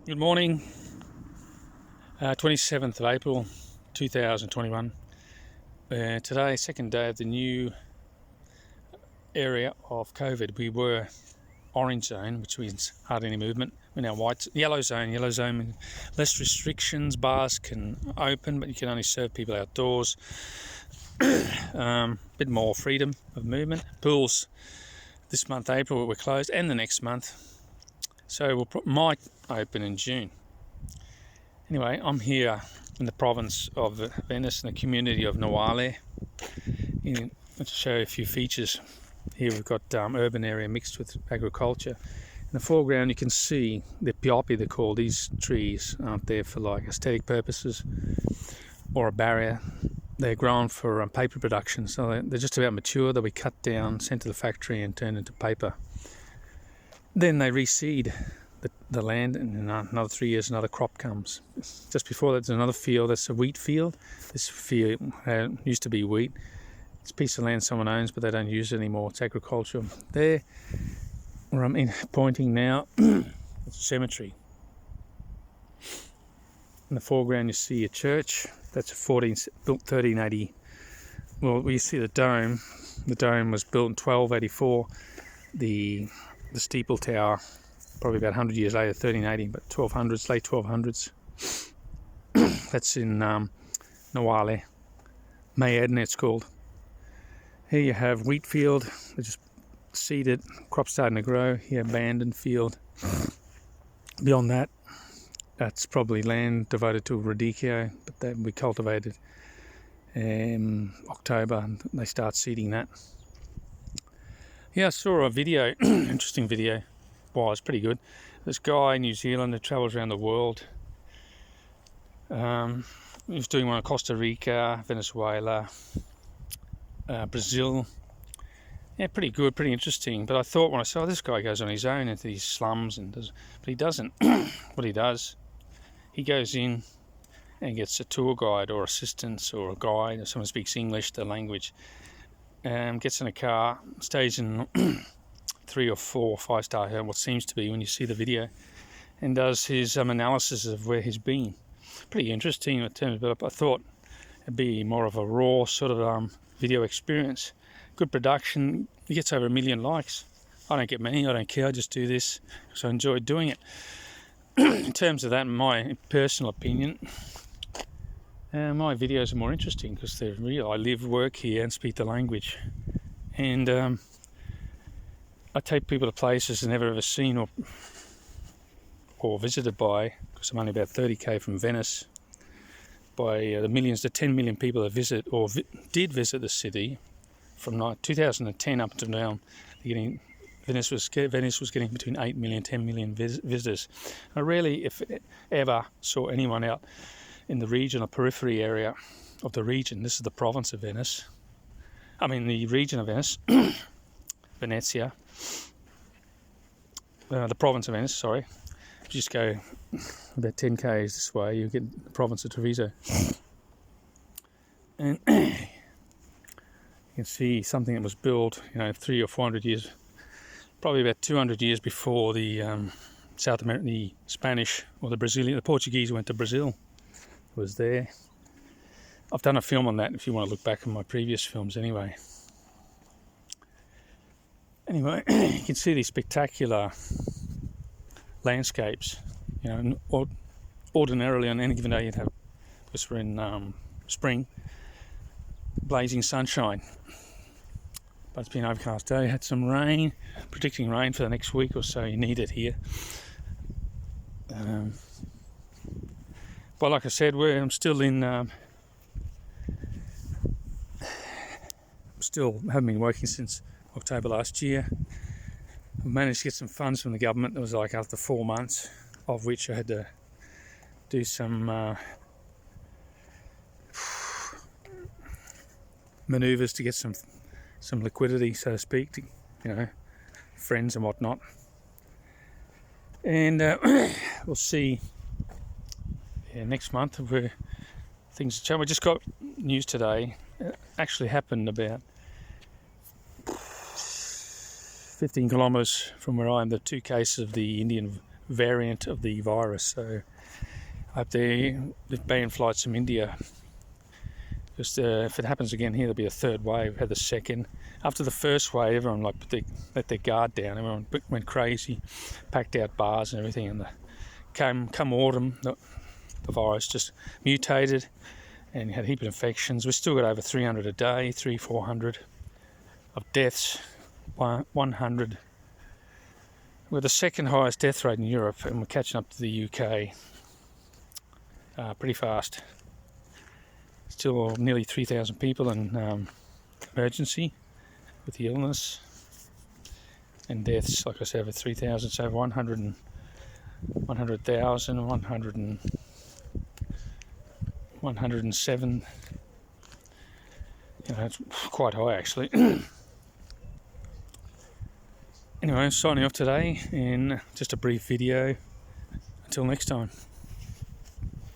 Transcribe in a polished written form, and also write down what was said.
Good morning, 27th of April 2021. Today, second day of the new area of COVID. We were orange zone, which means hardly any movement. We're now yellow zone, less restrictions. Bars can open, but you can only serve people outdoors. Bit more freedom of movement. Pools this month, April, were closed, and the next month. So might open in June. Anyway, I'm here in the province of Venice, in the community of Noale. To show a few features. Here we've got urban area mixed with agriculture. In the foreground you can see the pioppi, they're called. These trees aren't there for like aesthetic purposes or a barrier. They're grown for paper production, so they're just about mature. They'll be cut down, sent to the factory and turned into paper. Then they reseed the land, and in another 3 years another crop comes. Just before that there's another field, that's a wheat field. This field used to be wheat. It's a piece of land someone owns, but they don't use it anymore. It's agricultural. There, where I'm pointing now, it's a cemetery. In the foreground you see a church. That's built 1380. Well, we see the dome. The dome was built in 1284. The steeple tower, probably about 100 years later, 1380, but 1200s, late 1200s. That's in Noale. Mayedne it's called. Here you have wheat field. They just seeded, crops starting to grow. Here, abandoned field. Beyond that, that's probably land devoted to radicchio, but that will be cultivated in October, and they start seeding that. Yeah, I saw a video, interesting video. Well, it's pretty good. This guy in New Zealand that travels around the world. He was doing one in Costa Rica, Venezuela, Brazil. Yeah, pretty good, pretty interesting. But I thought when I saw this guy goes on his own into these slums but he doesn't. What he does, he goes in and gets a tour guide or assistance or a guide, or someone speaks English, the language, gets in a car, stays in 3 or 4 or 5-star hotel, what seems to be when you see the video, and does his analysis of where he's been. Pretty interesting in terms, but I thought it'd be more of a raw sort of video experience. Good production. He gets over 1 million likes. I don't get many. I don't care. I just do this because I enjoy doing it. In terms of that, my personal opinion, my videos are more interesting because they're real. I live, work here, and speak the language, and I take people to places they've never ever seen or visited by, because I'm only about 30k from Venice, by the millions, the 10 million people that visit or did visit the city from 2010 up until now. Venice was getting between 8 million, 10 million visitors. I rarely, if ever, saw anyone out in the region or periphery area of the region. This is the province of Venice. I mean the region of Venice, Venezia. The province of Venice, sorry. If you just go about 10 k's this way, you get the province of Treviso. And you can see something that was built, 300 or 400 years, probably about 200 years before the South American, the Spanish or the Portuguese went to Brazil. It was there. I've done a film on that if you want to look back on my previous films anyway. Anyway, you can see these spectacular landscapes. Ordinarily on any given day you'd have, because we're in spring, blazing sunshine. But it's been an overcast day. Had some rain, predicting rain for the next week or so. You need it here. But like I said, I'm still in. Still haven't been working since October last year. I managed to get some funds from the government. It was like after 4 months, of which I had to do some manoeuvres to get some liquidity, so to speak, to, friends and whatnot. And we'll see next month where things change. We just got news today. It actually happened about 15 kilometres from where I am, the 2 cases of the Indian variant of the virus. So I hope they've banned flights from India. Just if it happens again here, there'll be a third wave. We had the second. After the first wave, everyone let their guard down. Everyone went crazy, packed out bars and everything. And come autumn, the virus just mutated, and you had a heap of infections. We've still got over 300 a day, 400 of deaths, 100. We're the second highest death rate in Europe, and we're catching up to the UK pretty fast. Still nearly 3,000 people in emergency with the illness, and deaths, like I said, over 3,000, so 100,000, 107. It's quite high actually. Anyway, I'm signing off today in just a brief video. Until next time.